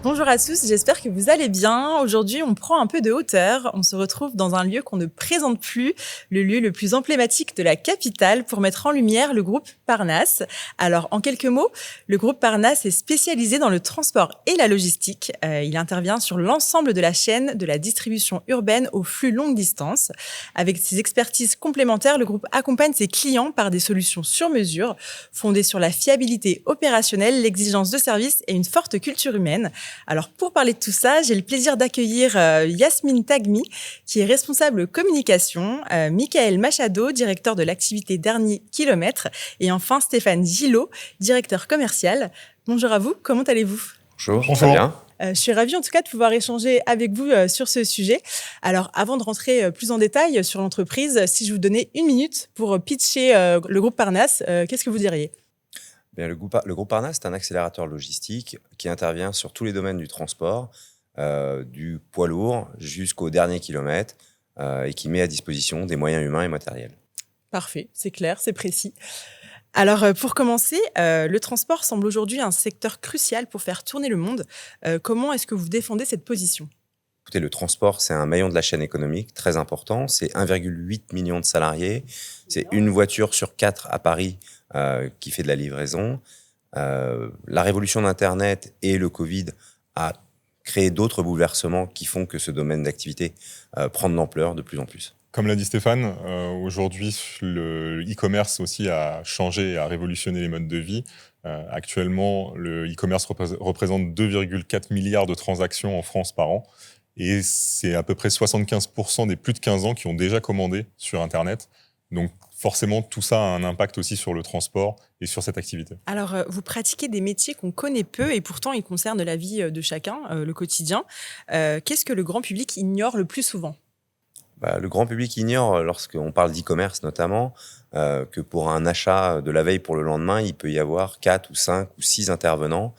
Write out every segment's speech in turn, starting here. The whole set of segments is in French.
Bonjour à tous, j'espère que vous allez bien. Aujourd'hui, on prend un peu de hauteur. On se retrouve dans un lieu qu'on ne présente plus, le lieu le plus emblématique de la capitale, pour mettre en lumière le groupe Parnasse. Alors, en quelques mots, le groupe Parnasse est spécialisé dans le transport et la logistique. Il intervient sur l'ensemble de la chaîne de la distribution urbaine au flux longue distance. Avec ses expertises complémentaires, le groupe accompagne ses clients par des solutions sur mesure, fondées sur la fiabilité opérationnelle, l'exigence de service et une forte culture humaine. Alors, pour parler de tout ça, j'ai le plaisir d'accueillir Yasmine Tagmi, qui est responsable communication, Michael Machado, directeur de l'activité Dernier Kilomètre, et enfin Stéphane Gillot, directeur commercial. Bonjour à vous, comment allez-vous ? Bonjour, très bien. Je suis ravie en tout cas de pouvoir échanger avec vous sur ce sujet. Alors, avant de rentrer plus en détail sur l'entreprise, si je vous donnais une minute pour pitcher le groupe Parnasse, qu'est-ce que vous diriez ? Bien, le groupe Parnasse, c'est un accélérateur logistique qui intervient sur tous les domaines du transport, du poids lourd jusqu'au dernier kilomètre, et qui met à disposition des moyens humains et matériels. Parfait, c'est clair, c'est précis. Alors, pour commencer, le transport semble aujourd'hui un secteur crucial pour faire tourner le monde. Comment est-ce que vous défendez cette position ? Écoutez, le transport, c'est un maillon de la chaîne économique très important. C'est 1,8 million de salariés. C'est une voiture sur 4 à Paris qui fait de la livraison. La révolution d'Internet et le Covid a créé d'autres bouleversements qui font que ce domaine d'activité prend de l'ampleur de plus en plus. Comme l'a dit Stéphane, aujourd'hui, le e-commerce aussi a changé et a révolutionné les modes de vie. Actuellement, le e-commerce représente 2,4 milliards de transactions en France par an. Et c'est à peu près 75% des plus de 15 ans qui ont déjà commandé sur Internet. Donc forcément, tout ça a un impact aussi sur le transport et sur cette activité. Alors, vous pratiquez des métiers qu'on connaît peu et pourtant ils concernent la vie de chacun, le quotidien. Qu'est-ce que le grand public ignore le plus souvent ? Le grand public ignore, lorsqu'on parle d'e-commerce notamment, que pour un achat de la veille pour le lendemain, il peut y avoir 4 ou 5 ou 6 intervenants,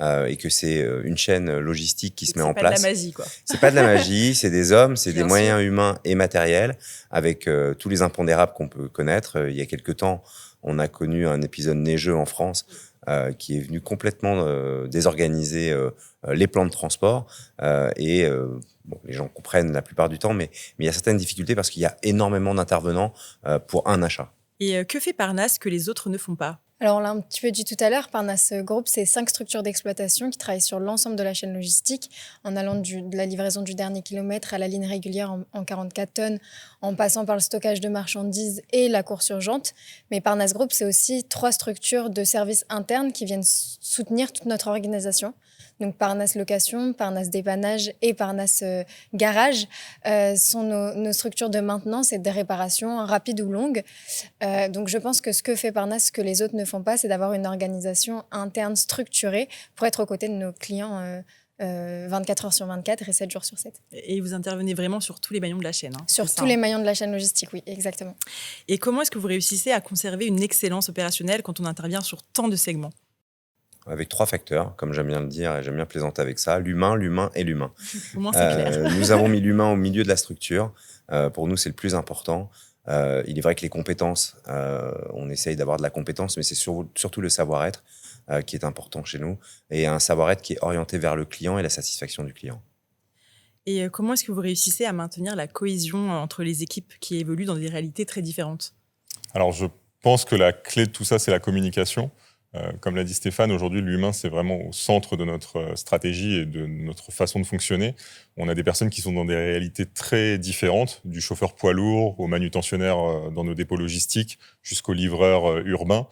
et que c'est une chaîne logistique qui se met en place. C'est pas de la magie, quoi. C'est pas de la magie, c'est des hommes, c'est des Bien moyens sûr. humains et matériels, avec tous les impondérables qu'on peut connaître. Il y a quelque temps, on a connu un épisode neigeux en France qui est venu complètement désorganiser les plans de transport. Les gens comprennent la plupart du temps, mais il y a certaines difficultés parce qu'il y a énormément d'intervenants pour un achat. Et que fait Parnasse que les autres ne font pas ? Alors, on l'a un petit peu dit tout à l'heure, Parnasse Group, c'est 5 structures d'exploitation qui travaillent sur l'ensemble de la chaîne logistique, en allant de la livraison du dernier kilomètre à la ligne régulière en 44 tonnes, en passant par le stockage de marchandises et la course urgente. Mais Parnasse Group, c'est aussi 3 structures de services internes qui viennent soutenir toute notre organisation. Donc Parnasse Location, Parnasse Dépannage et Parnasse Garage sont nos structures de maintenance et de réparation rapides ou longues. Donc je pense que ce que fait Parnasse, que les autres ne font pas, c'est d'avoir une organisation interne structurée pour être aux côtés de nos clients 24 heures sur 24 et 7 jours sur 7. Et vous intervenez vraiment sur tous les maillons de la chaîne, hein, Sur tous les maillons de la chaîne logistique, oui, exactement. Et comment est-ce que vous réussissez à conserver une excellence opérationnelle quand on intervient sur tant de segments ? Avec 3 facteurs, comme j'aime bien le dire, et j'aime bien plaisanter avec ça, l'humain, l'humain et l'humain. Au moins, c'est clair. Nous avons mis l'humain au milieu de la structure. Pour nous, c'est le plus important. Il est vrai que les compétences, on essaye d'avoir de la compétence, mais c'est surtout le savoir-être qui est important chez nous, et un savoir-être qui est orienté vers le client et la satisfaction du client. Et comment est-ce que vous réussissez à maintenir la cohésion entre les équipes qui évoluent dans des réalités très différentes ? Alors je pense que la clé de tout ça, c'est la communication. Comme l'a dit Stéphane, aujourd'hui, l'humain, c'est vraiment au centre de notre stratégie et de notre façon de fonctionner. On a des personnes qui sont dans des réalités très différentes, du chauffeur poids lourd au manutentionnaire dans nos dépôts logistiques jusqu'au livreur urbain.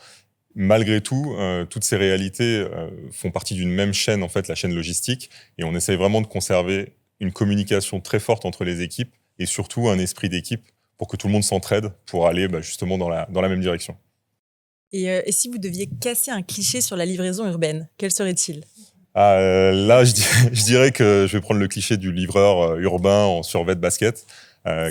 Malgré tout, toutes ces réalités font partie d'une même chaîne, en fait, la chaîne logistique, et on essaye vraiment de conserver une communication très forte entre les équipes et surtout un esprit d'équipe pour que tout le monde s'entraide pour aller justement dans la même direction. Et si vous deviez casser un cliché sur la livraison urbaine, quel serait-il ? Là, je dirais que je vais prendre le cliché du livreur urbain en survêt de basket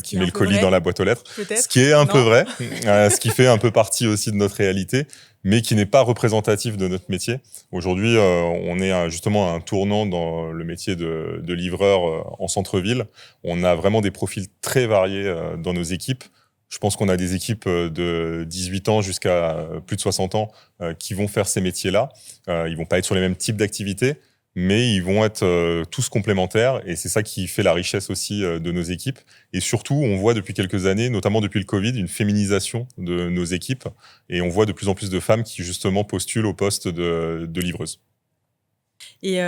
qui met le colis dans la boîte aux lettres. Peut-être. Ce qui est un peu vrai, ce qui fait un peu partie aussi de notre réalité, mais qui n'est pas représentatif de notre métier. Aujourd'hui, on est justement à un tournant dans le métier de livreur en centre-ville. On a vraiment des profils très variés dans nos équipes. Je pense qu'on a des équipes de 18 ans jusqu'à plus de 60 ans qui vont faire ces métiers-là. Ils vont pas être sur les mêmes types d'activités, mais ils vont être tous complémentaires et c'est ça qui fait la richesse aussi de nos équipes. Et surtout, on voit depuis quelques années, notamment depuis le Covid, une féminisation de nos équipes et on voit de plus en plus de femmes qui justement postulent au poste de livreuse. Et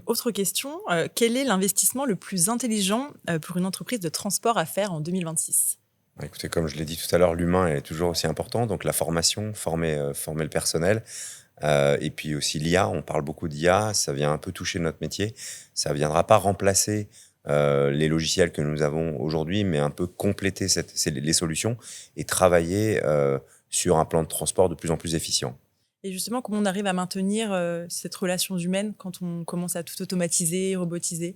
autre question, quel est l'investissement le plus intelligent pour une entreprise de transport à faire en 2026 ? Écoutez, comme je l'ai dit tout à l'heure, l'humain est toujours aussi important. Donc la formation, former le personnel. Et puis aussi l'IA, on parle beaucoup d'IA, ça vient un peu toucher notre métier. Ça ne viendra pas remplacer les logiciels que nous avons aujourd'hui, mais un peu compléter les solutions et travailler sur un plan de transport de plus en plus efficient. Et justement, comment on arrive à maintenir cette relation humaine quand on commence à tout automatiser, robotiser ?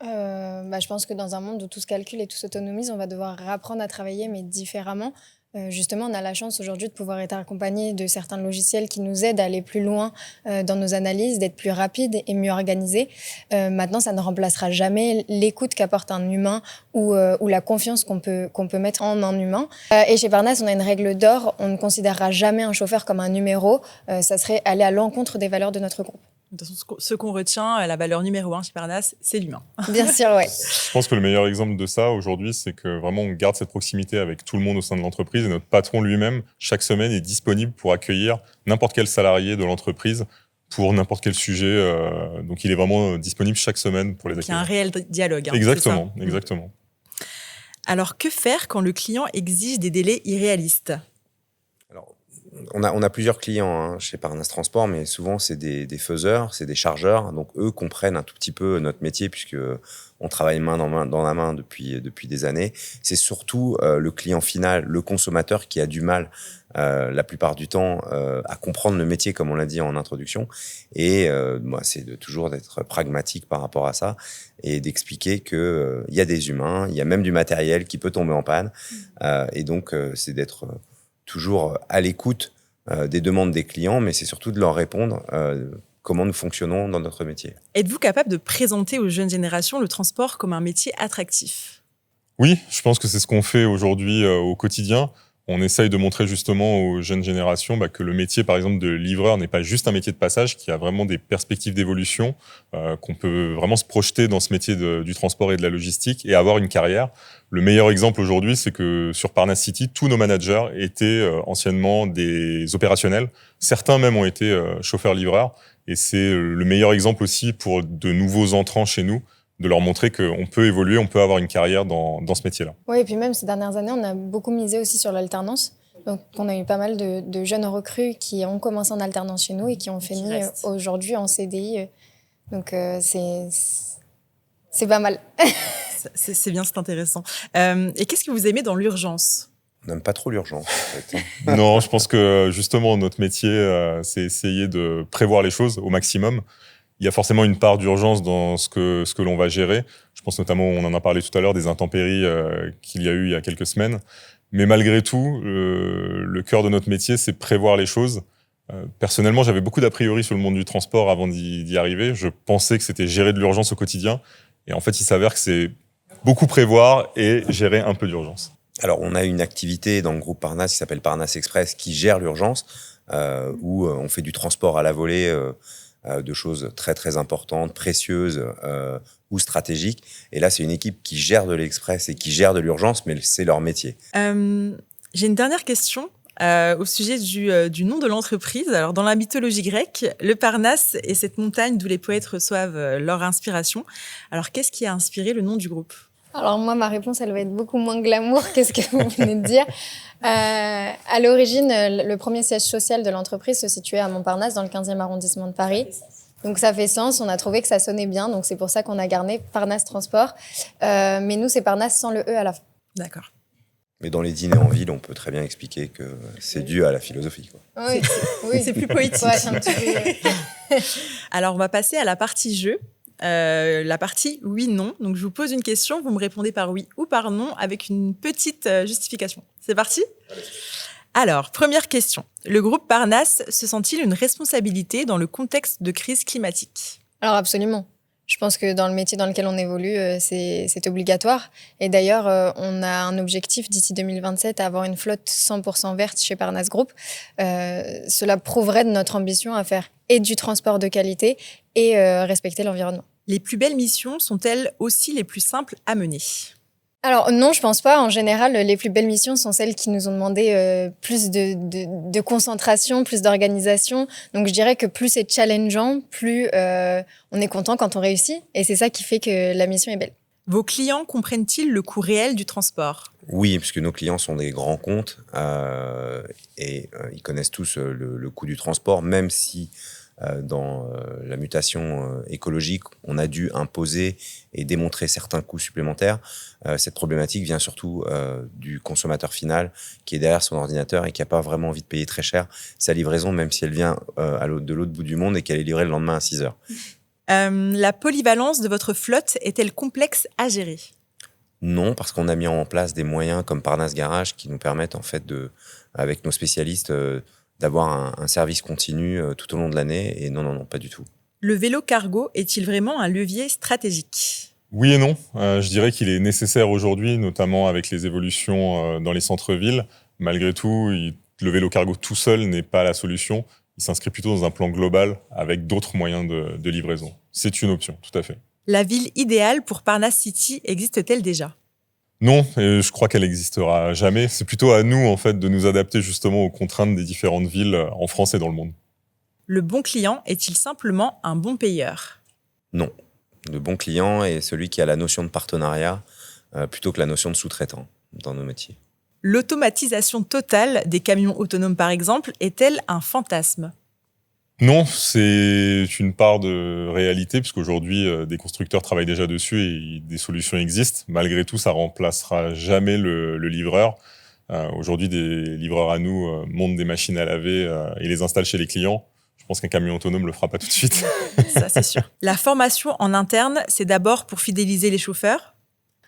Je pense que dans un monde où tout se calcule et tout s'autonomise, on va devoir réapprendre à travailler, mais différemment. Justement, on a la chance aujourd'hui de pouvoir être accompagné de certains logiciels qui nous aident à aller plus loin dans nos analyses, d'être plus rapides et mieux organisés. Maintenant, ça ne remplacera jamais l'écoute qu'apporte un humain ou la confiance qu'on peut mettre en un humain. Et chez Parnasse, on a une règle d'or, on ne considérera jamais un chauffeur comme un numéro. Ça serait aller à l'encontre des valeurs de notre groupe. De toute façon, ce qu'on retient, la valeur numéro 1 chez Parnasse, c'est l'humain. Bien sûr, ouais. Je pense que le meilleur exemple de ça aujourd'hui, c'est que vraiment on garde cette proximité avec tout le monde au sein de l'entreprise et notre patron lui-même, chaque semaine, est disponible pour accueillir n'importe quel salarié de l'entreprise pour n'importe quel sujet. Donc il est vraiment disponible chaque semaine pour les accueillir. Il y a un réel dialogue. Exactement, c'est ça ? exactement. Alors, que faire quand le client exige des délais irréalistes ? Alors, on a plusieurs clients chez Parnasse Transport, mais souvent c'est des faiseurs, c'est des chargeurs. Donc eux comprennent un tout petit peu notre métier puisque on travaille main dans la main depuis des années. C'est surtout le client final, le consommateur qui a du mal la plupart du temps à comprendre le métier, comme on l'a dit en introduction. Et moi, c'est toujours d'être pragmatique par rapport à ça et d'expliquer que il y a des humains, il y a même du matériel qui peut tomber en panne. Et donc, c'est d'être toujours à l'écoute des demandes des clients, mais c'est surtout de leur répondre comment nous fonctionnons dans notre métier. Êtes-vous capable de présenter aux jeunes générations le transport comme un métier attractif ? Oui, je pense que c'est ce qu'on fait aujourd'hui au quotidien. On essaye de montrer justement aux jeunes générations que le métier, par exemple, de livreur n'est pas juste un métier de passage, qu'il y a vraiment des perspectives d'évolution, qu'on peut vraiment se projeter dans ce métier du transport et de la logistique et avoir une carrière. Le meilleur exemple aujourd'hui, c'est que sur Parnasse City, tous nos managers étaient anciennement des opérationnels. Certains même ont été chauffeurs-livreurs. Et c'est le meilleur exemple aussi pour de nouveaux entrants chez nous, de leur montrer qu'on peut évoluer, on peut avoir une carrière dans ce métier-là. Oui, et puis même ces dernières années, on a beaucoup misé aussi sur l'alternance. Donc, on a eu pas mal de jeunes recrues qui ont commencé en alternance chez nous et qui ont fini aujourd'hui en CDI. Donc, c'est pas mal. C'est bien, c'est intéressant. Et qu'est-ce que vous aimez dans l'urgence ? On n'aime pas trop l'urgence, en fait. Non, je pense que justement, notre métier, c'est essayer de prévoir les choses au maximum. Il y a forcément une part d'urgence dans ce que l'on va gérer. Je pense notamment, on en a parlé tout à l'heure, des intempéries qu'il y a eu il y a quelques semaines. Mais malgré tout, le cœur de notre métier, c'est prévoir les choses. Personnellement, j'avais beaucoup d'a priori sur le monde du transport avant d'y arriver. Je pensais que c'était gérer de l'urgence au quotidien. Et en fait, il s'avère que c'est beaucoup prévoir et gérer un peu d'urgence. Alors, on a une activité dans le groupe Parnasse qui s'appelle Parnasse Express qui gère l'urgence, où on fait du transport à la volée de choses très, très importantes, précieuses ou stratégiques. Et là, c'est une équipe qui gère de l'express et qui gère de l'urgence, mais c'est leur métier. J'ai une dernière question au sujet du nom de l'entreprise. Alors, dans la mythologie grecque, le Parnasse est cette montagne d'où les poètes reçoivent leur inspiration. Alors, qu'est-ce qui a inspiré le nom du groupe ? Alors moi, ma réponse, elle va être beaucoup moins glamour que ce que vous venez de dire. À l'origine, le premier siège social de l'entreprise se situait à Montparnasse, dans le 15e arrondissement de Paris. Donc ça fait sens, on a trouvé que ça sonnait bien, donc c'est pour ça qu'on a gardé Parnasse Transport. Mais nous, c'est Parnasse sans le E à la fin. D'accord. Mais dans les dîners en ville, on peut très bien expliquer que c'est dû à la philosophie, quoi. Oui, c'est plus poétique. Ouais, c'est un petit peu... Alors, on va passer à la partie jeu. La partie oui-non. Donc, je vous pose une question, vous me répondez par oui ou par non avec une petite justification. C'est parti ? Alors, première question. Le groupe Parnasse se sent-il une responsabilité dans le contexte de crise climatique ? Alors absolument. Je pense que dans le métier dans lequel on évolue, c'est obligatoire. Et d'ailleurs, on a un objectif d'ici 2027 à avoir une flotte 100% verte chez Parnas Group. Cela prouverait de notre ambition à faire et du transport de qualité et respecter l'environnement. Les plus belles missions sont-elles aussi les plus simples à mener ? Alors non, je pense pas. En général, les plus belles missions sont celles qui nous ont demandé plus de concentration, plus d'organisation. Donc je dirais que plus c'est challengeant, plus on est content quand on réussit. Et c'est ça qui fait que la mission est belle. Vos clients comprennent-ils le coût réel du transport ? Oui, puisque nos clients sont des grands comptes et ils connaissent tous le coût du transport, même si dans la mutation écologique, on a dû imposer et démontrer certains coûts supplémentaires. Cette problématique vient surtout du consommateur final qui est derrière son ordinateur et qui n'a pas vraiment envie de payer très cher sa livraison, même si elle vient de l'autre bout du monde et qu'elle est livrée le lendemain à 6 heures. La polyvalence de votre flotte est-elle complexe à gérer ? Non, parce qu'on a mis en place des moyens comme Parnas Garage qui nous permettent, en fait, avec nos spécialistes, d'avoir un service continu tout au long de l'année. Et non, pas du tout. Le vélo cargo est-il vraiment un levier stratégique ? Oui et non. Je dirais qu'il est nécessaire aujourd'hui, notamment avec les évolutions dans les centres-villes. Malgré tout, le vélo cargo tout seul n'est pas la solution. Il s'inscrit plutôt dans un plan global avec d'autres moyens de livraison. C'est une option, tout à fait. La ville idéale pour Parnas City existe-t-elle déjà ? Non, et je crois qu'elle n'existera jamais. C'est plutôt à nous, en fait, de nous adapter justement aux contraintes des différentes villes en France et dans le monde. Le bon client est-il simplement un bon payeur ? Non. Le bon client est celui qui a la notion de partenariat plutôt que la notion de sous-traitant dans nos métiers. L'automatisation totale des camions autonomes, par exemple, est-elle un fantasme ? Non, c'est une part de réalité, puisqu'aujourd'hui, des constructeurs travaillent déjà dessus et des solutions existent. Malgré tout, ça remplacera jamais le livreur. Aujourd'hui, des livreurs à nous montent des machines à laver et les installent chez les clients. Je pense qu'un camion autonome le fera pas tout de suite. Ça, c'est sûr. La formation en interne, c'est d'abord pour fidéliser les chauffeurs ?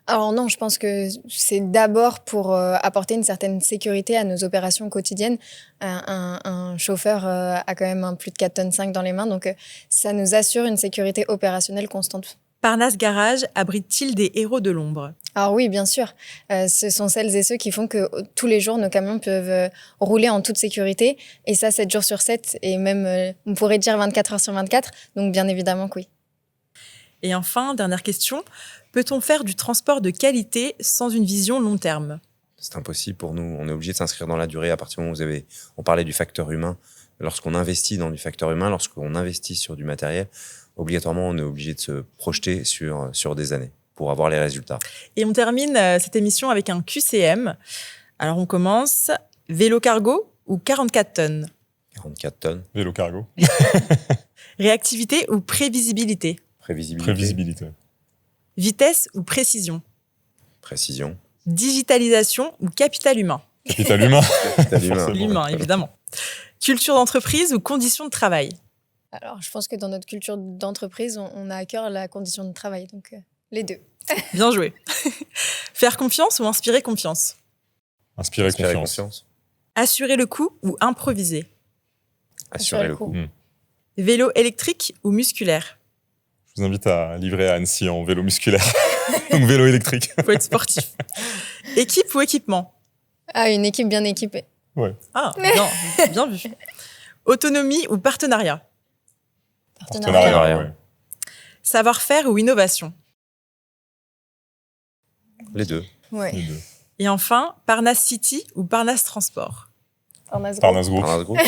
Alors non, je pense que c'est d'abord pour apporter une certaine sécurité à nos opérations quotidiennes. Un chauffeur a quand même plus de 4,5 tonnes dans les mains, donc ça nous assure une sécurité opérationnelle constante. Parnas Garage abrite-t-il des héros de l'ombre ? Alors oui, bien sûr. Ce sont celles et ceux qui font que tous les jours, nos camions peuvent rouler en toute sécurité. Et ça, 7 jours sur 7, et même, on pourrait dire 24 heures sur 24. Donc bien évidemment que oui. Et enfin, dernière question, peut-on faire du transport de qualité sans une vision long terme ? C'est impossible pour nous. On est obligé de s'inscrire dans la durée à partir du moment où on parlait du facteur humain. Lorsqu'on investit dans du facteur humain, lorsqu'on investit sur du matériel, obligatoirement, on est obligé de se projeter sur des années pour avoir les résultats. Et on termine cette émission avec un QCM. Alors on commence. Vélo cargo ou 44 tonnes ? 44 tonnes. Vélo cargo. Réactivité ou prévisibilité ? Prévisibilité. Vitesse ou précision ? Précision. Digitalisation ou capital humain ? Capital humain. Capital humain. L'humain, évidemment. Culture d'entreprise ou conditions de travail ? Alors, je pense que dans notre culture d'entreprise, on a à cœur la condition de travail, donc les deux. Bien joué. Faire confiance ou inspirer confiance ? Inspirer confiance. Assurer le coup ou improviser ? Assurer le coup. Vélo électrique ou musculaire ? Je vous invite à livrer à Annecy en vélo musculaire. Donc vélo électrique. Faut être sportif. Équipe ou équipement ? Ah, une équipe bien équipée. Ouais. Ah, bien vu. Autonomie ou partenariat ? Partenariat. Ouais. Savoir-faire ou innovation ? Les deux. Ouais. Les deux. Et enfin, Parnas City ou Parnas Transport ? Parnas Group. Parnas Group.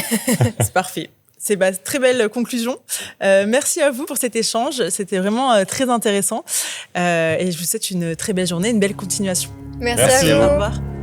C'est parfait. C'est très belle conclusion. Merci à vous pour cet échange. C'était vraiment très intéressant. Et je vous souhaite une très belle journée, une belle continuation. Merci à vous. Au revoir.